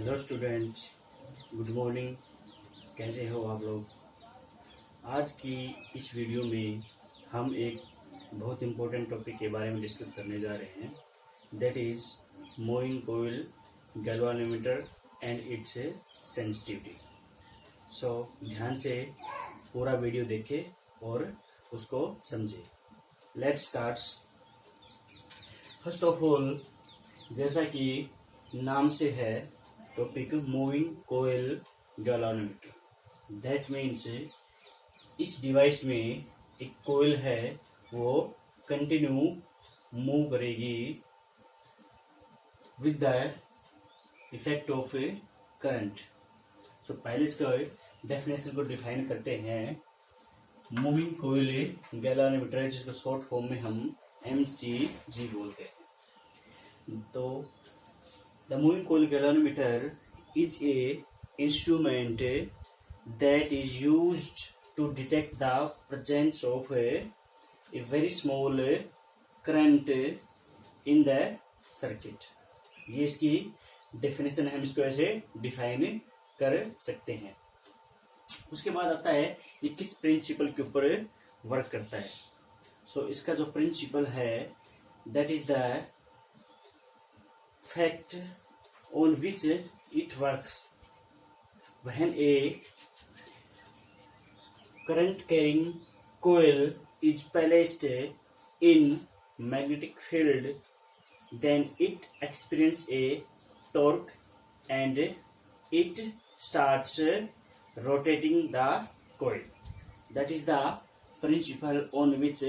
Hello students, good morning. कैसे हो आप लोग? आज की इस वीडियो में हम एक बहुत इम्पोर्टेंट टॉपिक के बारे में डिस्कस करने जा रहे हैं, that is moving coil galvanometer and its sensitivity. So ध्यान से पूरा वीडियो देखें और उसको समझें। Let's start. First of all, जैसा कि नाम से है topic moving coil galvanometer, that means इस डिवाइस में एक कोयल है, वो कंटिन्यू मूव करेगी with the effect of current. So पहले इसका डेफिनेशन को डिफाइन करते हैं। मूविंग कोयल गैल्वानोमीटर, जिसको शॉर्ट फॉर्म में हम MCG बोलते हैं। तो the moving coil galvanometer is a instrument that is used to detect the presence of a very small current in the circuit। ये इसकी डेफिनेशन है, हम इसको ऐसे डिफाइन कर सकते हैं। उसके बाद आता है ये किस प्रिंसिपल के ऊपर वर्क करता है। सो इसका जो प्रिंसिपल है, that is the fact on which it works when a current carrying coil is placed in magnetic field, then it experiences a torque and it starts rotating the coil. That is the principle on which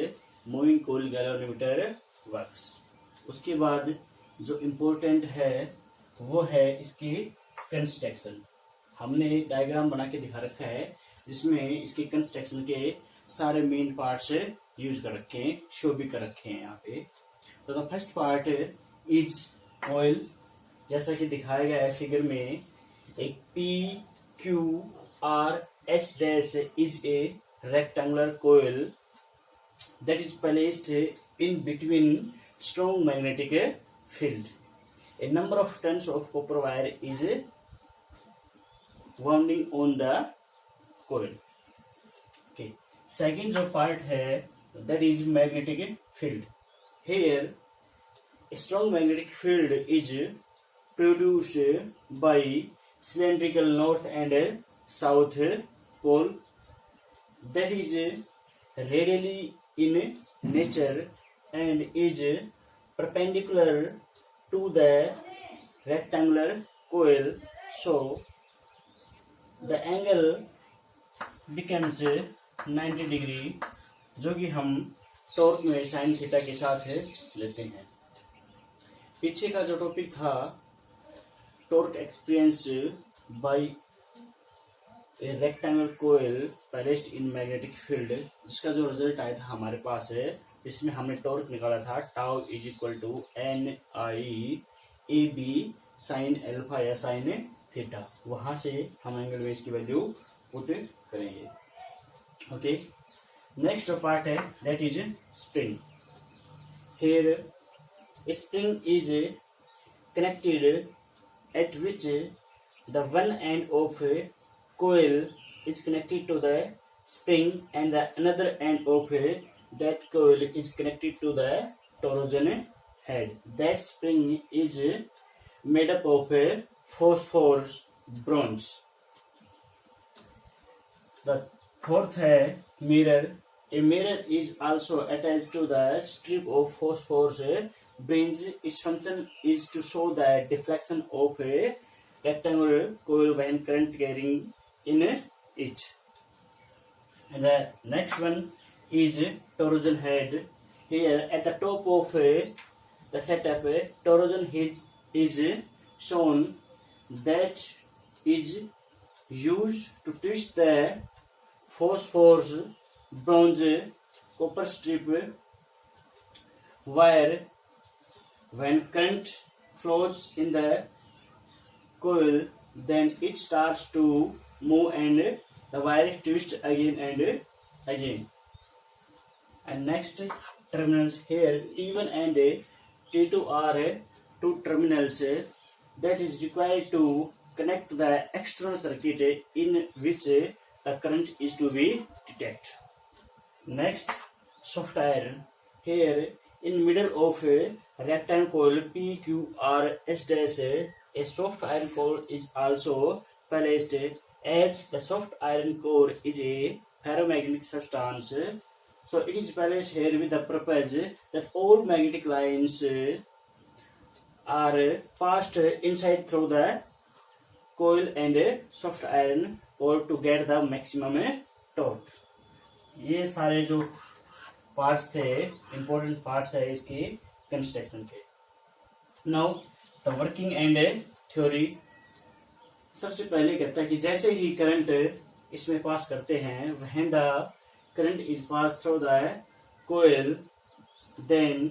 moving coil galvanometer works। उसके बाद जो important है वो है इसकी construction. हमने diagram बना के दिखा रखा है, जिसमें इसके कंस्ट्रक्शन के सारे मेन पार्ट्स यूज कर रखे हैं, शो भी कर रखे हैं यहाँ पे। तो the first part is coil, जैसा कि दिखाया गया है फिगर में। एक PQRS dash is a rectangular coil that is placed in between strong magnetic field। A number of tons of copper wire is wounding on the coil। Okay, second जो part है, that is magnetic field। Here a strong magnetic field is produced by cylindrical north and south pole that is radially in nature and is perpendicular to the rectangular coil, so the angle becomes 90 degree, जो कि हम torque में sine theta के साथ लेते हैं। पीछे का जो टॉपिक था, torque experience by a rectangular coil placed in magnetic field, जिसका जो रिजल्ट आया था हमारे पास है, इसमें हमने टॉर्क निकाला था tau is equal to NI AB sine alpha या साइन थीटा। वहां से हम एंगल में इसकी वैल्यू पुट करेंगे। ओके, नेक्स्ट पार्ट है that is spring. Here spring is connected at which the one end of coil is connected to the spring and the another end of that coil is connected to the torogen head। That spring is made up of phosphorus bronze। The fourth है mirror। A mirror is also attached to the strip of phosphorus bronze। Its function is to show the deflection of a rectangular coil when current carrying in it। And the next one is torogen head। Here at the top of the setup, torogen head is shown that is used to twist the phosphorus bronze copper strip wire when current flows in the coil, then it starts to move and the wire twists again and again। And next terminals, here T1 and T2 are two terminals that is required to connect the external circuit in which the current is to be detected. Next, soft iron. Here in middle of a rectangle coil PQRS dash, a soft iron core is also placed. As the soft iron core is a ferromagnetic substance, so it is placed here with the purpose that all magnetic lines are passed inside through the coil and soft iron core to get the maximum torque. ये सारे जो parts थे important parts है इसकी construction के. Now the working and theory. सबसे पहले कहता है कि जैसे ही करंट इसमें पास करते हैं, when the current is pass through the coil, then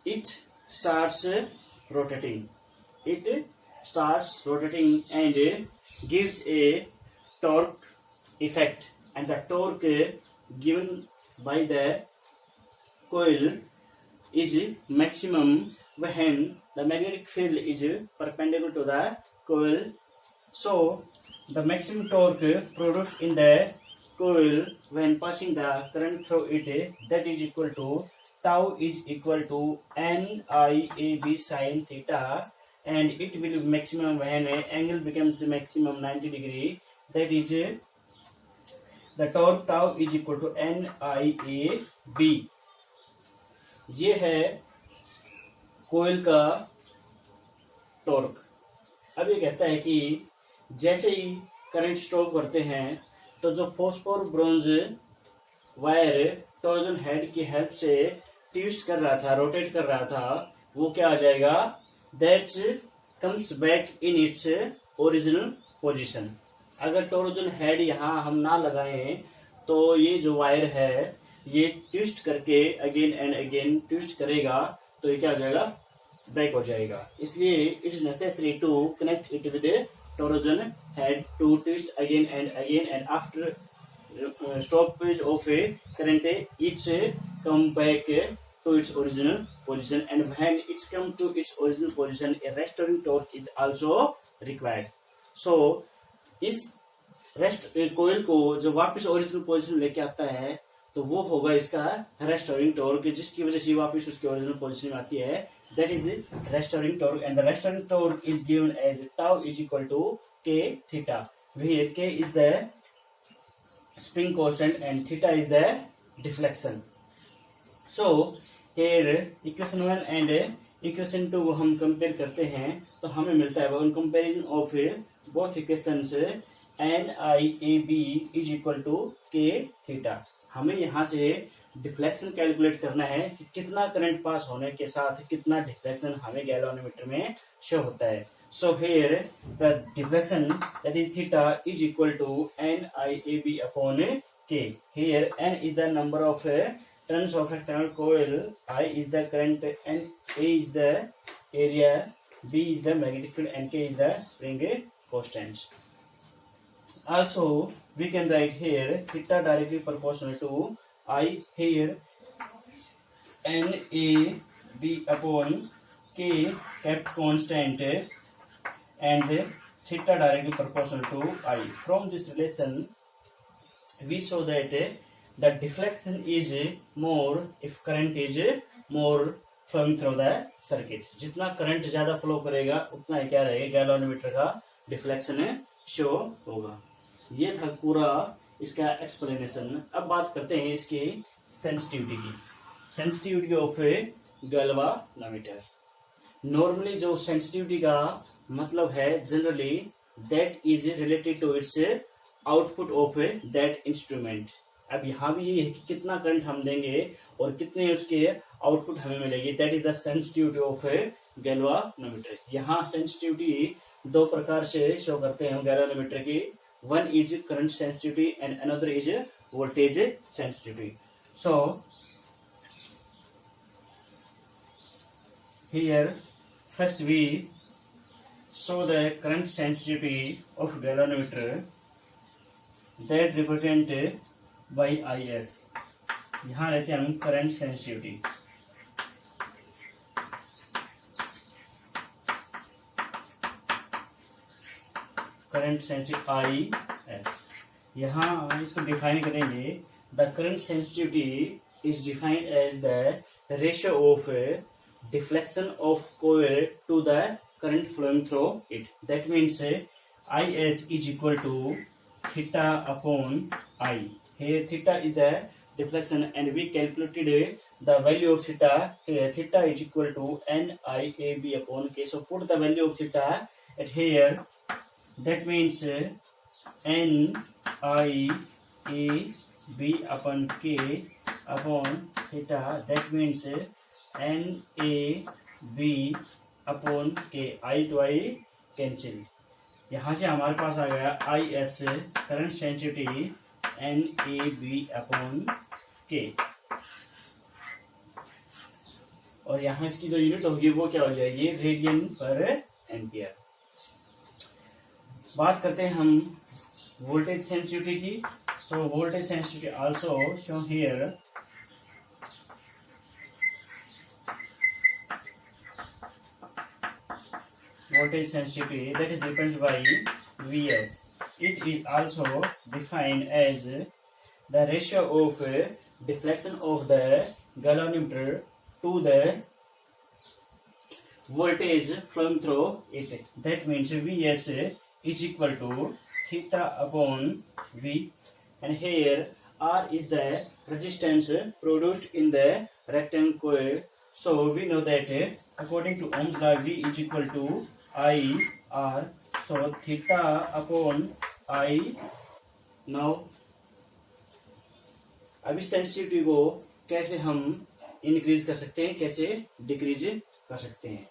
it starts rotating. It starts rotating and gives a torque effect, and the torque given by the coil is maximum when the magnetic field is perpendicular to the coil. So the maximum torque produced in the coil when passing the current through it, that is equal to tau is equal to NIAB sin theta, and it will be maximum when angle becomes maximum 90 degree. That is the torque tau is equal to NIAB. ये है कोयल का torque. अब ये कहता है कि जैसे ही current stop करते हैं तो जो phosphor bronze wire torsion head की हेल्प से ट्विस्ट कर रहा था, रोटेट कर रहा था, वो क्या आ जाएगा, that comes back in its original position. अगर टॉर्जन हेड यहाँ हम ना लगाएं तो ये जो वायर है ये ट्विस्ट करके अगेन एंड अगेन ट्विस्ट करेगा, तो ये क्या हो जाएगा, बैक हो जाएगा. इसलिए it is necessary to connect it with torsion head to twist again and after stoppage of a current it's come back to its original position, and when it's come to its original position, a restoring torque is also required. So इस rest कोयल को जो वापस original position में लेके आता है तो वो होगा इसका रेस्टोरिंग टॉर्क, जिसकी वजह से वापस उसके ओरिजिनल पोजीशन में आती है. That is restoring torque, and the restoring torque is given as tau is equal to k theta, where k is the spring constant and theta is the deflection. So here equation 1 and equation 2 को हम compare करते हैं तो हमें मिलता है on comparison of both equations NIAB is equal to K theta. हमें यहाँ से डिफ्लेक्शन कैलकुलेट करना है कि कितना करंट पास होने के साथ कितना डिफ्लेक्शन हमें गैल्वेनोमीटर में शो होता है. So here the deflection that is theta is equal to NIAB upon K. Here N is the number of turns of rectangular coil, I is the current, and A is the area, B is the magnetic field, and K is the spring constant. Also we can write here theta directly proportional to I. Here NAB upon K kept constant and theta directly proportional to I. From this relation we show that the deflection is more if current is more flowing through the circuit. जितना current ज्यादा flow करेगा उतना ही क्या रहेगा, galvanometer का deflection show होगा. ये था पूरा इसका एक्सप्लेनेशन. अब बात करते हैं इसकी सेंसिटिविटी की. Sensitivity of galvanometer. नॉर्मली जो सेंसिटिविटी का मतलब है generally that is related to its output of that instrument. अब यहाँ भी ये है कि कितना करंट हम देंगे और कितने उसके आउटपुट हमें मिलेगी. That is the sensitivity of galvanometer. यहाँ सेंसिटिविटी दो प्रकार से शो करते हैं हम गैल्वेनोमीटर की. One is current sensitivity and another is voltage sensitivity. So here first we show the current sensitivity of galvanometer that represent by IS. यहाँ रहते हैं हम current sensitivity. Current sensitive I S. यहाँ इसको डिफाइन करेंगे, the current sensitivity is defined as the ratio of deflection of coil to the current flowing through it. That means IS is equal to theta upon I. Here theta is the deflection and we calculated the value of theta. Here theta is equal to NIAB upon K. So put the value of theta at here. That means NIAB upon K upon theta. That means NAB upon के, आई to I cancel. यहां से हमारे पास आ गया IS current sensitivity NAB upon के, और यहां इसकी जो यूनिट होगी वो क्या हो जाएगी, रेडियन पर एम्पियर। बात करते हैं हम वोल्टेज सेंसिटिविटी की। So voltage sensitivity also show here. Voltage sensitivity that is depends by Vs. It is also defined as the ratio of deflection of the galvanometer to the voltage flowing through it. That means Vs is equal to theta upon V, and here R is the resistance produced in the rectangle coil. So we know that according to Ohm's law, V is equal to I R. So theta upon I. Now अभी sensitivity को कैसे हम increase कर सकते हैं, कैसे decrease कर सकते हैं।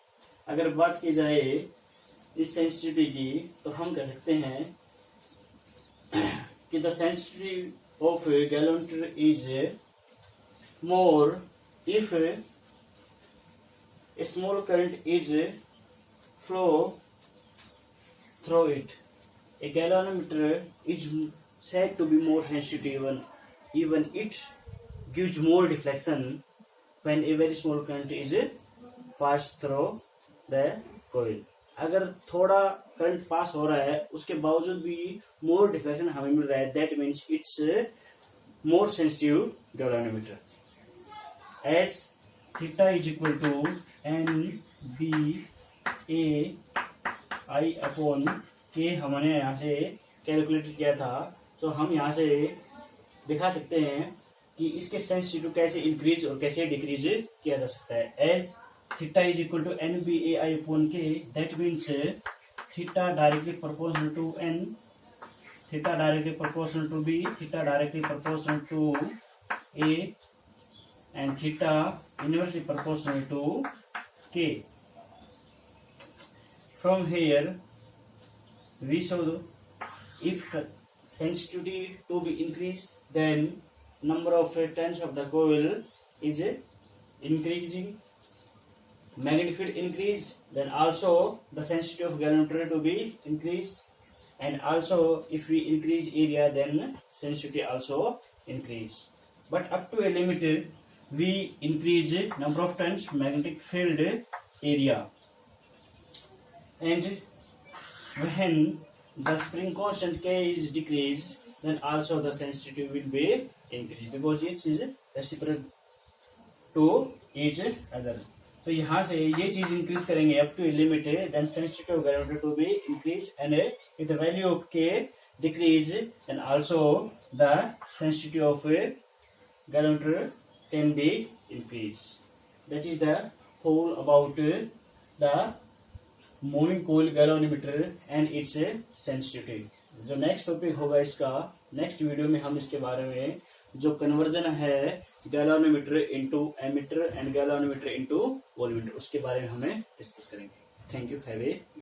अगर बात की जाए इस सेंसिटिविटी की, तो हम कह सकते हैं कि the sensitivity of galvanometer is more if a small current is flow through it. A galvanometer is said to be more sensitive, even it gives more deflection when a very small current is passed through the coil. अगर थोड़ा current pass हो रहा है उसके बावजूद भी मोर deflection हमें मिल रहा है, that means it's more sensitive galvanometer. As theta is equal to NBA I upon के हमने यहाँ से कैलकुलेट किया था। तो हम यहाँ से दिखा सकते हैं कि इसके सेंसिटिविटी कैसे इंक्रीज और कैसे डिक्रीज किया जा सकता है। As theta is equal to NBA upon K, that means theta directly proportional to N, theta directly proportional to B, theta directly proportional to A, and theta inversely proportional to K. From here we show if sensitivity to be increased, then number of turns of the coil is increasing, magnetic field increase, then also the sensitivity of galvanometer to be increased, and also if we increase area then sensitivity also increase. But up to a limit we increase number of turns magnetic field area, and when the spring constant K is decreased, then also the sensitivity will be increased because it is reciprocal to each other. So यहाँ से ये चीज increase करेंगे up to a limit, then sensitivity of galvanometer to be increased, and if the value of K decrease, then also the sensitivity of galvanometer can be increased. That is the whole about the moving coil galvanometer and its sensitivity. जो next topic होगा इसका, next video में हम इसके बारे में जो conversion है galvanometer into ammeter and galvanometer into voltmeter, उसके बारे में हमें डिस्कस करेंगे। Thank you, have a